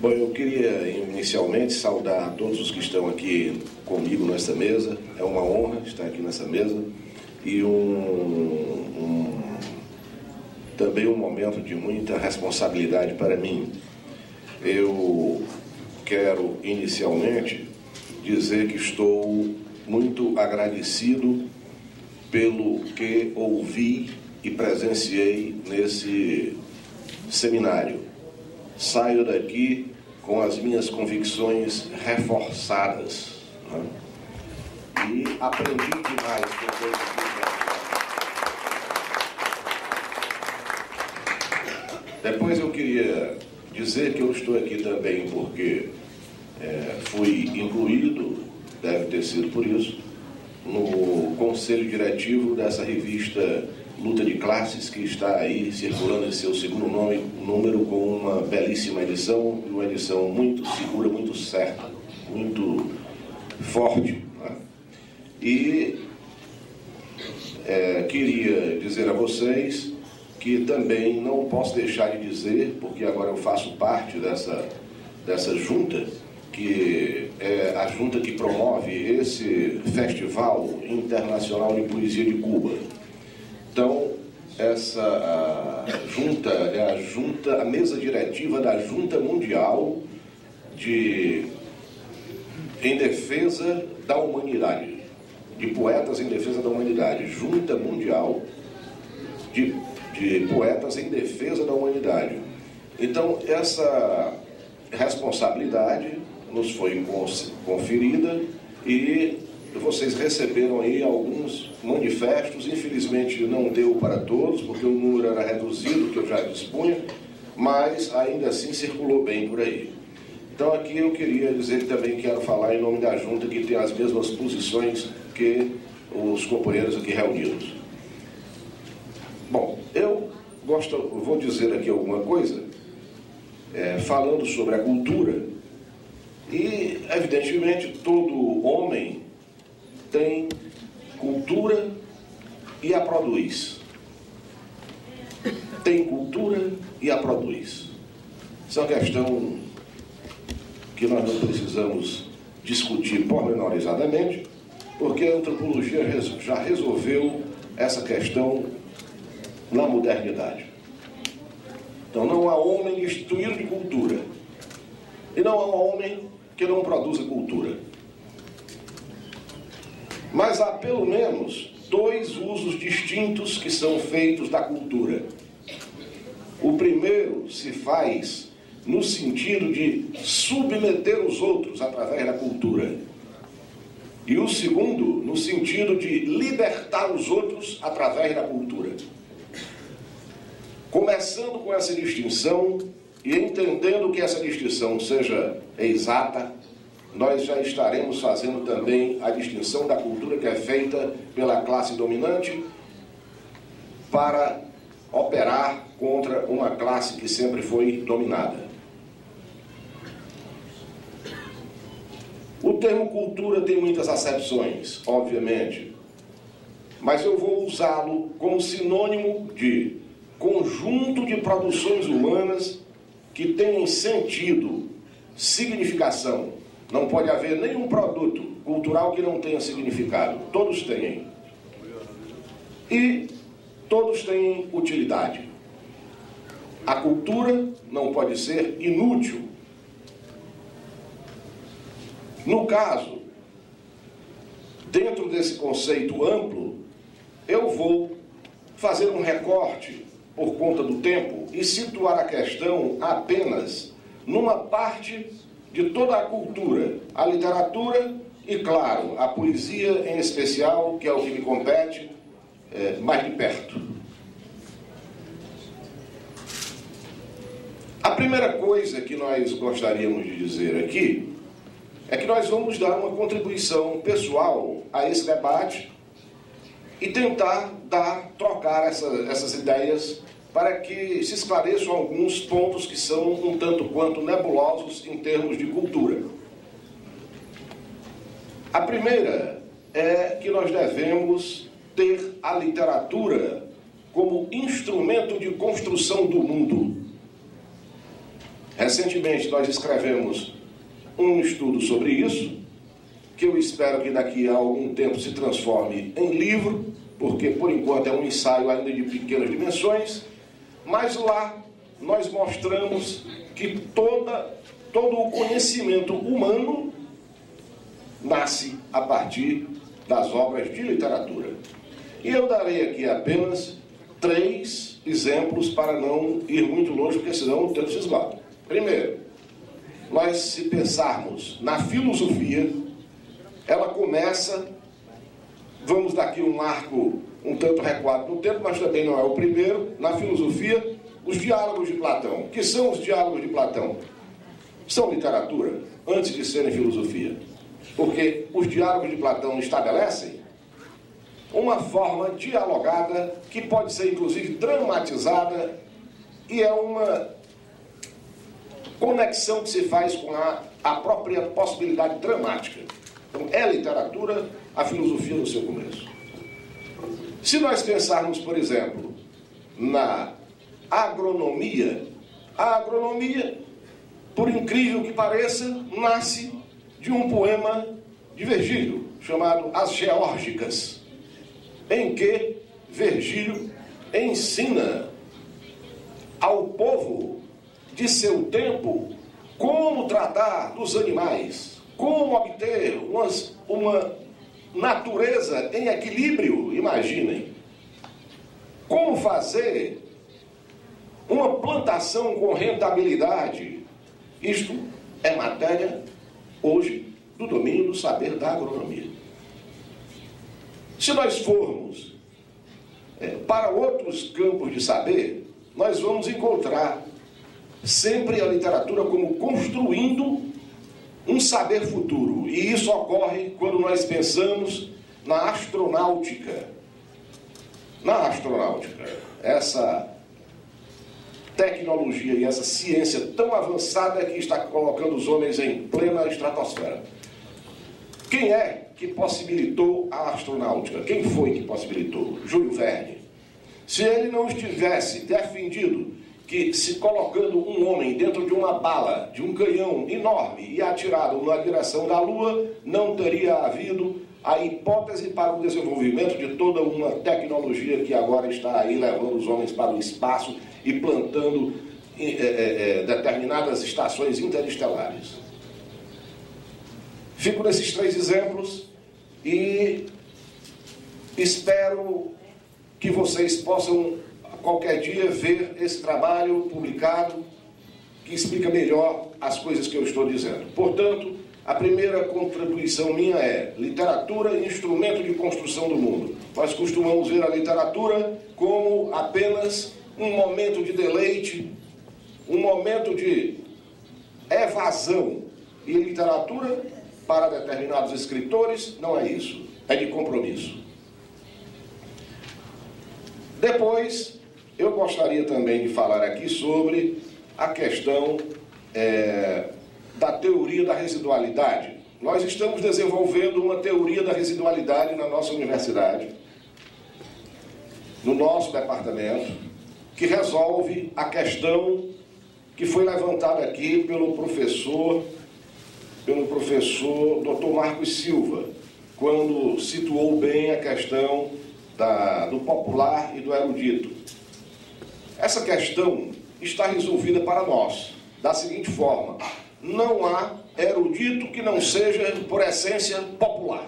Bom, eu queria inicialmente saudar todos os que estão aqui comigo nessa mesa. É uma honra estar aqui nessa mesa e também um momento de muita responsabilidade para mim. Eu quero inicialmente dizer que estou muito agradecido pelo que ouvi e presenciei nesse seminário. Saio daqui com as minhas convicções reforçadas, né? E aprendi demais depois disso. Depois eu queria dizer que eu estou aqui também porque fui incluído, deve ter sido por isso, no conselho diretivo dessa revista Luta de Classes, que está aí circulando em seu segundo número, com uma belíssima edição, uma edição muito segura, muito certa, muito forte, né? E queria dizer a vocês que também não posso deixar de dizer, porque agora eu faço parte dessa junta, que é a junta que promove esse Festival Internacional de Poesia de Cuba. Então, essa junta é a mesa diretiva da Junta Mundial em Defesa da Humanidade, de Poetas em Defesa da Humanidade, Junta Mundial de Poetas em Defesa da Humanidade. Então, essa responsabilidade nos foi conferida e vocês receberam aí alguns manifestos. Infelizmente não deu para todos, porque o número era reduzido, que eu já dispunha, mas ainda assim circulou bem por aí. Então aqui eu queria dizer que também quero falar em nome da junta, que tem as mesmas posições que os companheiros aqui reunidos. Bom, eu vou dizer aqui alguma coisa, falando sobre a cultura, e evidentemente todo homem tem cultura e a produz. Tem cultura e a produz. Isso é uma questão que nós não precisamos discutir pormenorizadamente, porque a antropologia já resolveu essa questão na modernidade. Então não há homem destituído de cultura, e não há homem que não produza cultura. Mas há pelo menos dois usos distintos que são feitos da cultura. O primeiro se faz no sentido de submeter os outros através da cultura. E o segundo, no sentido de libertar os outros através da cultura. Começando com essa distinção e entendendo que essa distinção seja exata, nós já estaremos fazendo também a distinção da cultura que é feita pela classe dominante para operar contra uma classe que sempre foi dominada. O termo cultura tem muitas acepções, obviamente, mas eu vou usá-lo como sinônimo de conjunto de produções humanas que tenham sentido, significação. Não pode haver nenhum produto cultural que não tenha significado. Todos têm. E todos têm utilidade. A cultura não pode ser inútil. No caso, dentro desse conceito amplo, eu vou fazer um recorte por conta do tempo e situar a questão apenas numa parte de toda a cultura, a literatura e, claro, a poesia em especial, que é o que me compete mais de perto. A primeira coisa que nós gostaríamos de dizer aqui é que nós vamos dar uma contribuição pessoal a esse debate e tentar trocar essas ideias para que se esclareçam alguns pontos que são um tanto quanto nebulosos em termos de cultura. A primeira é que nós devemos ter a literatura como instrumento de construção do mundo. Recentemente nós escrevemos um estudo sobre isso, que eu espero que daqui a algum tempo se transforme em livro, porque por enquanto é um ensaio ainda de pequenas dimensões, mas lá nós mostramos que todo o conhecimento humano nasce a partir das obras de literatura. E eu darei aqui apenas 3 exemplos para não ir muito longe, porque senão o tempo se esgota. Primeiro, nós, se pensarmos na filosofia, ela começa, vamos dar aqui um arco um tanto recuado no tempo, mas também não é o primeiro, na filosofia, os diálogos de Platão. O que são os diálogos de Platão? São literatura, antes de serem filosofia. Porque os diálogos de Platão estabelecem uma forma dialogada que pode ser, inclusive, dramatizada, e é uma conexão que se faz com a própria possibilidade dramática. Então, é literatura, a filosofia no seu começo. Se nós pensarmos, por exemplo, na agronomia, a agronomia, por incrível que pareça, nasce de um poema de Virgílio, chamado As Geórgicas, em que Virgílio ensina ao povo de seu tempo como tratar dos animais, como obter uma natureza em equilíbrio, imaginem. Como fazer uma plantação com rentabilidade. Isto é matéria, hoje, do domínio do saber da agronomia. Se nós formos para outros campos de saber, nós vamos encontrar sempre a literatura como construindo um saber futuro. E isso ocorre quando nós pensamos na astronáutica. Na astronáutica, essa tecnologia e essa ciência tão avançada que está colocando os homens em plena estratosfera. Quem é que possibilitou a astronáutica? Quem foi que possibilitou? Júlio Verne. Se ele não estivesse defendido que, se colocando um homem dentro de uma bala, de um canhão enorme e atirado na direção da Lua, não teria havido a hipótese para o desenvolvimento de toda uma tecnologia que agora está aí levando os homens para o espaço e plantando determinadas estações interestelares. Fico nesses 3 exemplos e espero que vocês possam qualquer dia ver esse trabalho publicado que explica melhor as coisas que eu estou dizendo. Portanto, a primeira contribuição minha é literatura, instrumento de construção do mundo. Nós costumamos ver a literatura como apenas um momento de deleite, um momento de evasão. E literatura, para determinados escritores, não é isso. É de compromisso. Depois, eu gostaria também de falar aqui sobre a questão da teoria da residualidade. Nós estamos desenvolvendo uma teoria da residualidade na nossa universidade, no nosso departamento, que resolve a questão que foi levantada aqui pelo professor Dr. Marcos Silva, quando situou bem a questão do popular e do erudito. Essa questão está resolvida para nós, da seguinte forma: não há erudito que não seja, por essência, popular.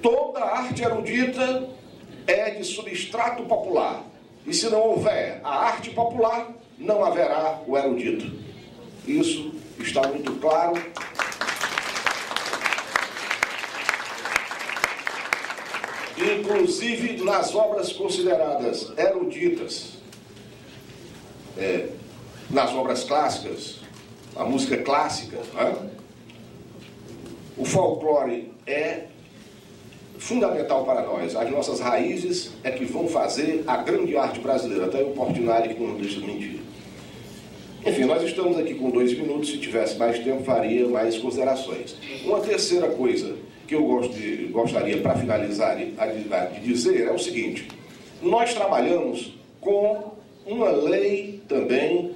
Toda arte erudita é de substrato popular. E se não houver a arte popular, não haverá o erudito. Isso está muito claro. Inclusive nas obras consideradas eruditas, nas obras clássicas, a música clássica, né? O folclore é fundamental para nós. As nossas raízes é que vão fazer a grande arte brasileira. Até o Portinari que não deixa de mentir. Enfim, nós estamos aqui com 2 minutos. Se tivesse mais tempo, faria mais considerações. Uma terceira coisa que eu gostaria, para finalizar, de dizer é o seguinte: nós trabalhamos com uma lei também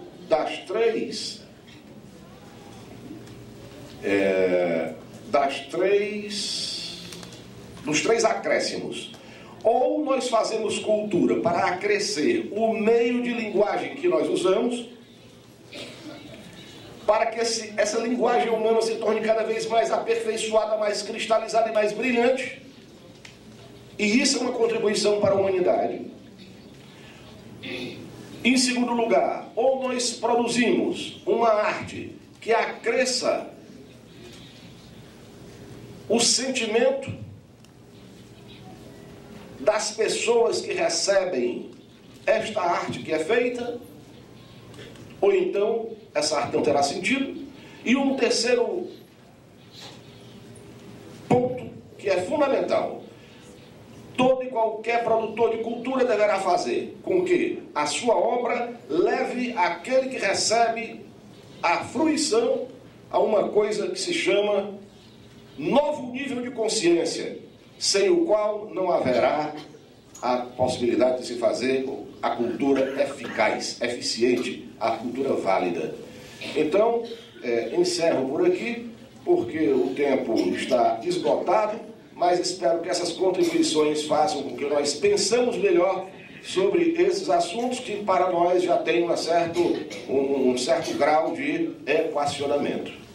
dos três acréscimos. Ou nós fazemos cultura para acrescer o meio de linguagem que nós usamos, para que essa linguagem humana se torne cada vez mais aperfeiçoada, mais cristalizada e mais brilhante. E isso é uma contribuição para a humanidade. Em segundo lugar, ou nós produzimos uma arte que acresça o sentimento das pessoas que recebem esta arte que é feita, ou então essa arte não terá sentido. E um terceiro ponto que é fundamental: todo e qualquer produtor de cultura deverá fazer com que a sua obra leve aquele que recebe a fruição a uma coisa que se chama novo nível de consciência, sem o qual não haverá a possibilidade de se fazer a cultura eficaz, eficiente, a cultura válida. Então, encerro por aqui, porque o tempo está esgotado, mas espero que essas contribuições façam com que nós pensamos melhor sobre esses assuntos que para nós já têm um certo grau de equacionamento.